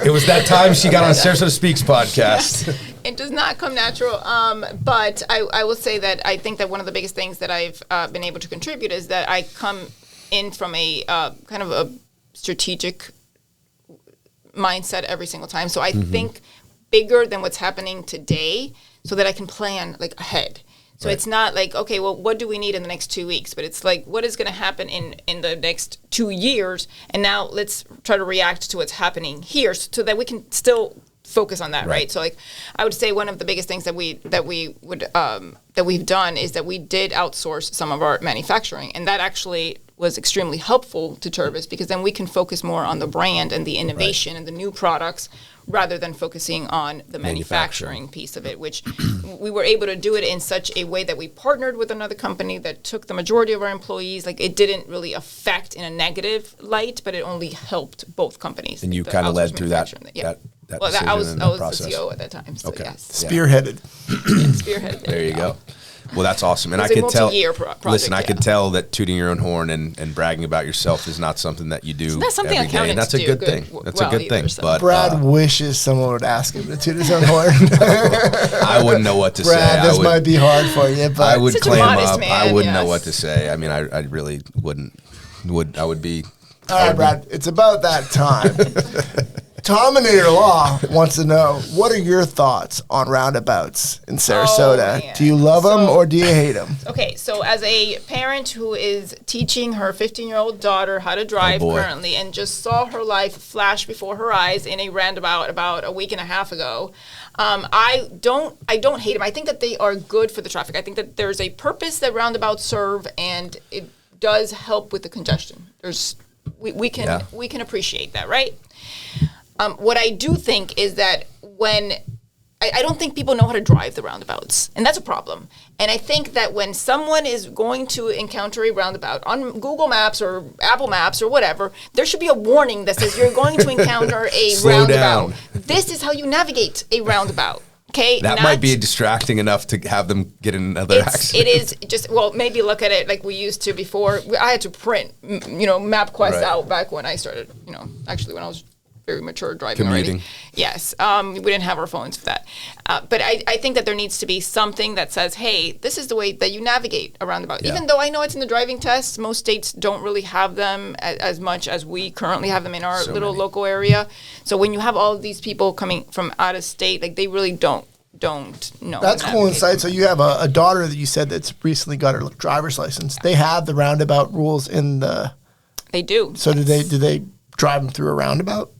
It was that time she got on Sarasota SpeaX Podcast. It does not come natural. But I will say that I think that one of the biggest things that I've been able to contribute is that I come in from a kind of a strategic mindset every single time. So I think bigger than what's happening today so that I can plan like ahead. So it's not like, okay, well, what do we need in the next 2 weeks? But it's like, what is going to happen in the next 2 years? And now let's try to react to what's happening here so that we can still focus on that, right? So like, I would say one of the biggest things that we've done is that we did outsource some of our manufacturing, and that actually was extremely helpful to Tervis because then we can focus more on the brand and the innovation and the new products rather than focusing on the manufacturing piece of it, which we were able to do it in such a way that we partnered with another company that took the majority of our employees. Like, it didn't really affect in a negative light, but it only helped both companies. And you kind of led through that. Yeah. That Well, decision I was and the process. CEO at that time. So Okay. yes, Spearheaded. spearheaded. There you go. Well, that's awesome, and It I was a could tell. multi-year project, Listen, I could yeah. tell that tooting your own horn and bragging about yourself is not something that you do not something every day, and accountants that's a do good good thing. w- That's well a good either, thing. so. But Brad wishes someone would ask him to toot his own horn. I wouldn't know what to say. Brad, this I would, might be hard for you, but I would Such a clam modest up. I man, wouldn't know yes. what to say. I mean, I really wouldn't. I would be. all right, Brad, it's about that time. Tominator Law wants to know, what are your thoughts on roundabouts in Sarasota? man. Do you love them So- or do you hate them? Okay, so as a parent who is teaching her 15-year-old daughter how to drive boy. currently and just saw her life flash before her eyes in a roundabout about a week and a half ago, I don't hate them. I think that they are good for the traffic. I think that there's a purpose that roundabouts serve, and it does help with the congestion. We can appreciate that, right? What I do think is that when I don't think people know how to drive the roundabouts, and that's a problem. And I think that when someone is going to encounter a roundabout on Google Maps or Apple Maps or whatever, there should be a warning that says you're going to encounter a Slow roundabout. down. This is how you navigate a roundabout. Okay, That might be distracting enough to have them get in another accident. It is just, well, maybe look at it like we used to before. I had to print, MapQuest Right. out back when I started, actually when I was very mature driving Commuting. already. Yes, we didn't have our phones for that. But I think that there needs to be something that says, hey, this is the way that you navigate a roundabout. Yeah. Even though I know it's in the driving test, most states don't really have them as much as we currently have them in our So little many. local area. So when you have all of these people coming from out of state, like, they really don't know. That's how to cool navigate. insight. So you have a daughter that you said that's recently got her driver's license. They have the roundabout rules in the. They do. So do they drive them through a roundabout?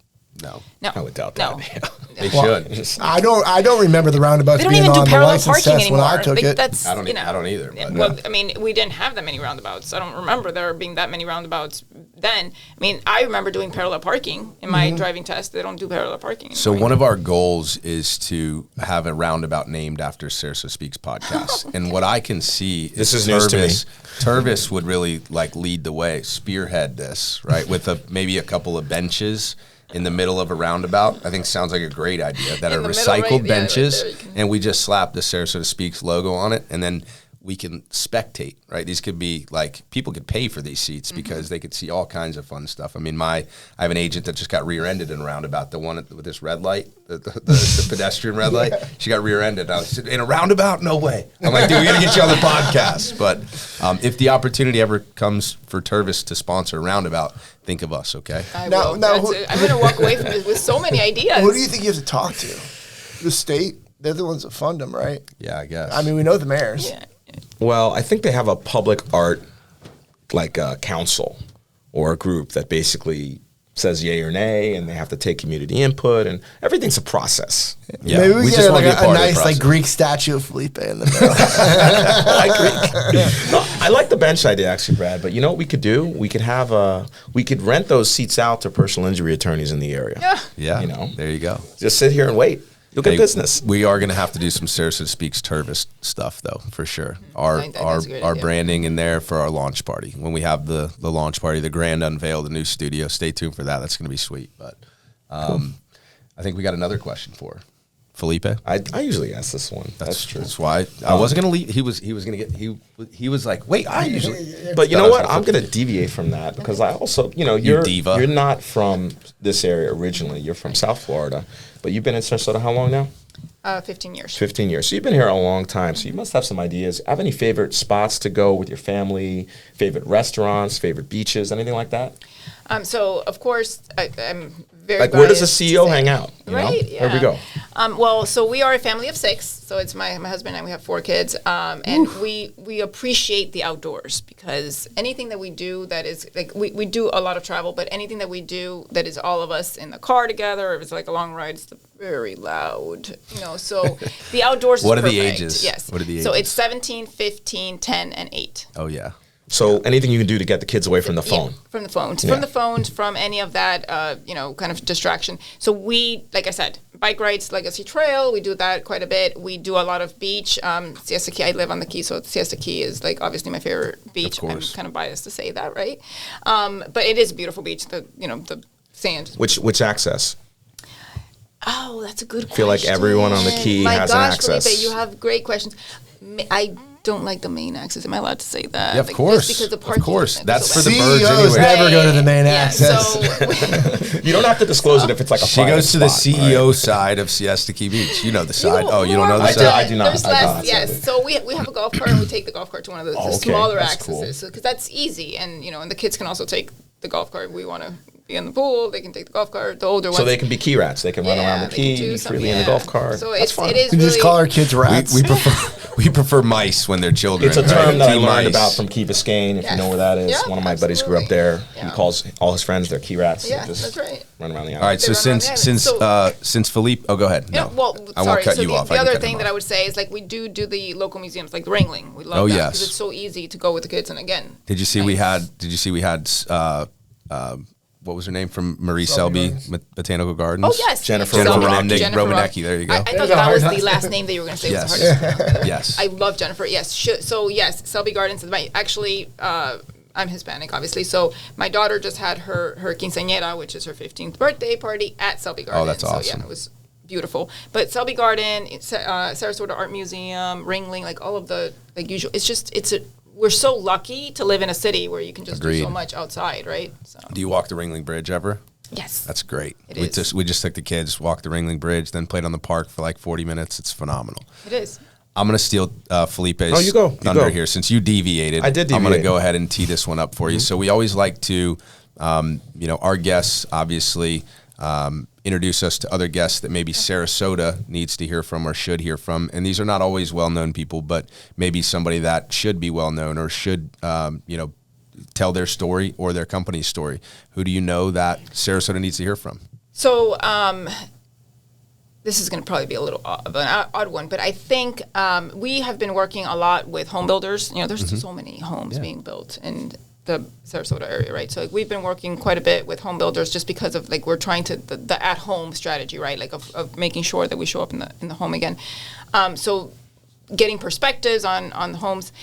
No, No. I would doubt No. that. they Well, should. I don't remember the roundabouts They don't being even do on the parallel license parking test when anymore. I took Like, it. That's, I don't either, yeah, but- well, I mean, we didn't have that many roundabouts. I don't remember there being that many roundabouts then. I mean, I remember doing parallel parking in my driving test. They don't do parallel parking anymore. So one of our goals is to have a roundabout named after Sarasota SpeaX Podcast. And what I can see This is is news to me. Tervis would really lead the way, spearhead this, right? With maybe a couple of benches in the middle of a roundabout. I think sounds like a great idea. That In are the middle, recycled right? Yeah, right benches, there you can- and we just slap the Sarasota SpeaX logo on it, and then we can spectate, right? These could be people could pay for these seats because they could see all kinds of fun stuff. I mean, I have an agent that just got rear-ended in a roundabout, the one with this red light, the pedestrian red light. She got rear-ended. I was in a roundabout? No way. I'm like, dude, we got to get you on the podcast. But if the opportunity ever comes for Tervis to sponsor a roundabout, think of us, okay? I Now- will. now That's who- it. I'm going to walk away from this with so many ideas. Who do you think you have to talk to? The state? They're the ones that fund them, right? Yeah, I guess. I mean, we know the mayors. Yeah. Well, I think they have a public art council or a group that basically says yay or nay, and they have to take community input, and everything's a process. yeah, Maybe we just get wanna be a part of the nice process. Greek statue of Felipe in the middle. No, I like the bench idea actually, Brad. But you know what we could do? We could rent those seats out to personal injury attorneys in the area. Yeah. Yeah, You know. there you go. Just sit here and wait. You'll get Hey, business. We are going to have to do some Sarasota SpeaX Tervis stuff, though, for sure. Our I think that's a good our idea. branding in there for our launch party. When we have the launch party, the grand unveil, the new studio. Stay tuned for that. That's going to be sweet. But I think we got another question for Felipe. I usually ask this one. That's true. That's why I wasn't going to leave. He was going to get. He was like, wait, I usually. But you know what? I'm going to deviate from that because I also, you're diva. You're not from this area originally. You're from South Florida, but you've been in Sarasota how long now? 15 years. 15 years. So you've been here a long time. So you must have some ideas. Have any favorite spots to go with your family? Favorite restaurants? Favorite beaches? Anything like that? So, of course, I'm very Like, where does a biased to CEO say- hang out? You know? Right, yeah. Where we go? Well, so we are a family of 6. So it's my husband and we have 4 kids. And we appreciate the outdoors because anything that we do that is, we do a lot of travel, but anything that we do that is all of us in the car together, or if it's like a long ride, it's very loud, so the outdoors What is are the perfect. ages? Yes. What are the So ages? it's 17, 15, 10, and 8. Oh yeah. So anything you can do to get the kids away from the phone. From the phones. Yeah. From the phones, from any of that, kind of distraction. So we, like I said, bike rides, Legacy Trail, we do that quite a bit. We do a lot of beach. Siesta Key, I live on the Key, so Siesta Key is like obviously my favorite beach. I'm kind of biased to say that, right? But it is a beautiful beach, the sand. Which access? Oh, that's a good question. I feel like everyone on the Key has an access. Felipe, you have great questions. I don't like the main access. Am I allowed to say that? Yeah, of course. Just because the parking. Of course. That's for the CEOs birds anyway. never go to the main access. So, You don't have to disclose it if it's like a She private goes to the spot, CEO right? side of Siesta Key Beach. You know the side. You don't know the I do- side? I do not. There's I less, don't. yes. So we have a golf cart and we take the golf cart to one of the Oh, okay. smaller That's accesses because that's easy, and and the kids can also take the golf cart. We want to be in the pool. They can take the golf cart. The older ones. So they can be key rats. They can run around the they can key do some- freely in the golf cart. So That's fun. it is We really just call our kids rats. We prefer mice when they're children. It's a right? term that I Team learned mice. about from Key Biscayne, if you know where that is. Yeah, One of my buddies grew up absolutely. there. Yeah. He calls all his friends their key rats. Yeah, They just that's right. run around the All right, island. so They run around since the island. since Felipe, oh, go ahead. No, Well, I sorry. won't cut so you the, off. the I can other cut thing him that I off. would say is like we do the local museums like the Ringling. We love Oh, that yes. because it's so easy to go with the kids. And again, Did you see we had? What was her name from Marie Selby Botanical Gardens? Oh yes, Jennifer Romanecki. There you go. I thought that was the last name that you were going to say. Yes. Was the hardest. Yes. I love Jennifer. Yes. So yes, Selby Gardens is my actually. I'm Hispanic, obviously. So my daughter just had her quinceañera, which is her 15th birthday party at Selby Gardens. Oh, that's awesome. So yeah, it was beautiful. But Selby Garden, Sarasota Art Museum, Ringling, like all of the like usual. We're so lucky to live in a city where you can just do so much outside, right? So. Do you walk the Ringling Bridge ever? Yes. That's great. It is. We just took the kids, walked the Ringling Bridge, then played on the park for like 40 minutes. It's phenomenal. It is. I'm going to steal Felipe's thunder here. Since you deviated, I did I'm going to deviate. go ahead and tee this one up for you. So we always like to, our guests obviously introduce us to other guests that maybe Sarasota needs to hear from or should hear from. And these are not always well-known people, but maybe somebody that should be well-known or should, tell their story or their company's story. Who do you know that Sarasota needs to hear from? So this is going to probably be a little of an odd one, but I think we have been working a lot with home builders. There's so many homes being built in the Sarasota area, right? So we've been working quite a bit with home builders just because of we're trying to the at-home strategy, right? Of making sure that we show up in the home again. So getting perspectives on the homes.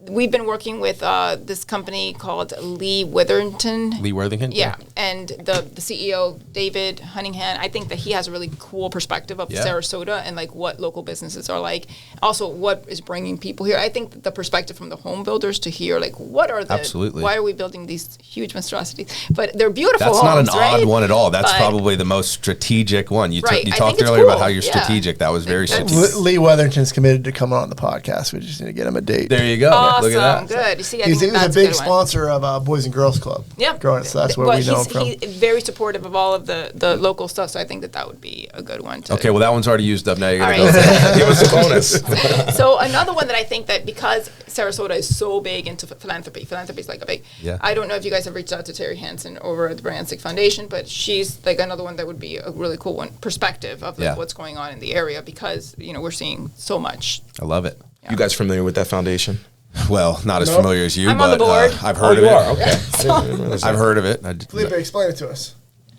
We've been working with this company called Lee Witherington. Lee Worthington? Yeah, and the CEO, David Hunningham, I think that he has a really cool perspective of Sarasota and what local businesses are like. Also, what is bringing people here. I think the perspective from the home builders to hear, what are the... Absolutely. Why are we building these huge monstrosities? But they're beautiful That's homes, not an right? odd one at all. That's But- probably the most strategic one. You Right. I talked think it's earlier about cool. how you're Yeah. strategic. That was very That's- strategic. Lee Wetherington's committed to coming on the podcast. We just need to get him a date. There you go. Awesome, Look at that. good. You see, I He think was a that's big good one. sponsor of Boys and Girls Club. Yeah, growing up, so that's where well, we know him from. He's very supportive of all of the local stuff, so I think that would be a good one. Okay, well, that one's already used up. Now you're All going to right. go. Give us a bonus. So another one that I think that because Sarasota is so big into philanthropy is like a big. Yeah. I don't know if you guys have reached out to Terry Hansen over at the Bransick Foundation, but she's another one that would be a really cool one perspective of what's going on in the area because we're seeing so much. I love it. You guys familiar with that foundation? Well, not as familiar as you, I'm on but the board. I've heard of it. Okay. I've heard of it. Felipe, explain it to us.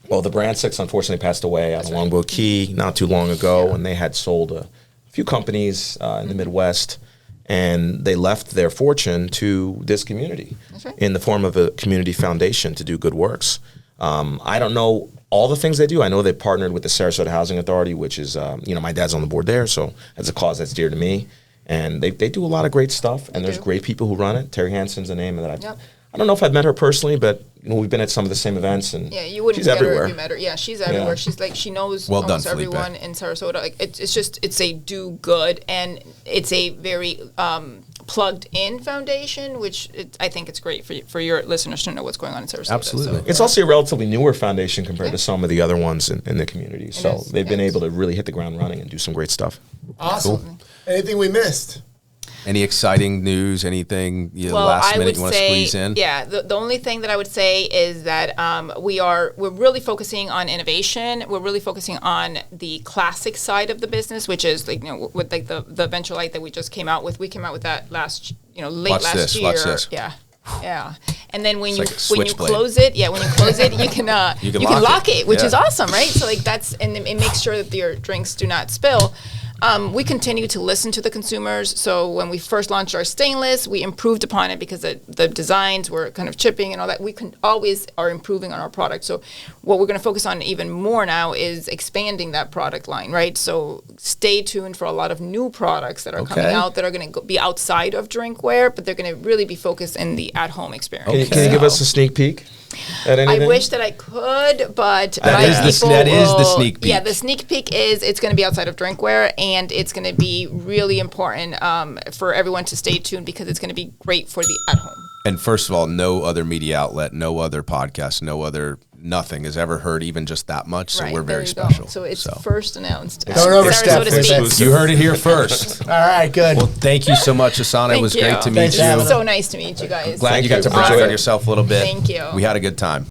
Well, the Bransicks unfortunately passed away out of Longboat Key not too long ago, and they had sold a few companies in the Midwest, and they left their fortune to this community in the form of a community foundation to do good works. I don't know all the things they do. I know they partnered with the Sarasota Housing Authority, which is, my dad's on the board there, so that's a cause that's dear to me. And they do a lot of great stuff, and there's great people who run it. Terry Hansen's a name that I don't know if I've met her personally, but we've been at some of the same events, and you wouldn't she's get everywhere. her if you met her. Yeah, she's everywhere. Yeah. She's she knows Well done, almost Felipe. everyone in Sarasota. It's a do good, and it's a very plugged in foundation, which I think it's great for your listeners to know what's going on in Sarasota. Absolutely. So, It's also a relatively newer foundation compared to some of the other ones in the community. So is, they've been yes. able to really hit the ground running and do some great stuff. Awesome. Anything we missed? Any exciting news? Anything last minute you want to squeeze in? Yeah, the only thing that I would say is that we're really focusing on innovation. We're really focusing on the classic side of the business, which is with the Venture Light that we just came out with. We came out with that late Watch last this, year. watch this. Yeah. Yeah. And then when like a you switchblade. close it, you can You can lock it, which Yeah. is awesome, right? So like and it makes sure that your drinks do not spill. We continue to listen to the consumers. So when we first launched our stainless, we improved upon it because the designs were kind of chipping and all that. We can always are improving on our product. So what we're going to focus on even more now is expanding that product line, right? So stay tuned for a lot of new products that are coming out that are going to be outside of drinkware, but they're going to really be focused in the at-home experience. Can you give us a sneak peek at anything? I wish that I could, but That is the sneak peek. Yeah, the sneak peek is it's going to be outside of drinkware, and it's going to be really important for everyone to stay tuned because it's going to be great for the at home. And first of all, no other media outlet, no other podcast, nothing has ever heard even just that much. So Right, we're there very you go. special. So it's first announced. Don't overstep Sarasota it. SpeaX. You heard it here first. All right, good. Well, thank you so much, Hosana. It Thank was you. great to meet Thanks, you. Hannon. So nice to meet you guys. Glad you got to Thank you. brag Enjoy on it. yourself a little bit. Thank you. We had a good time.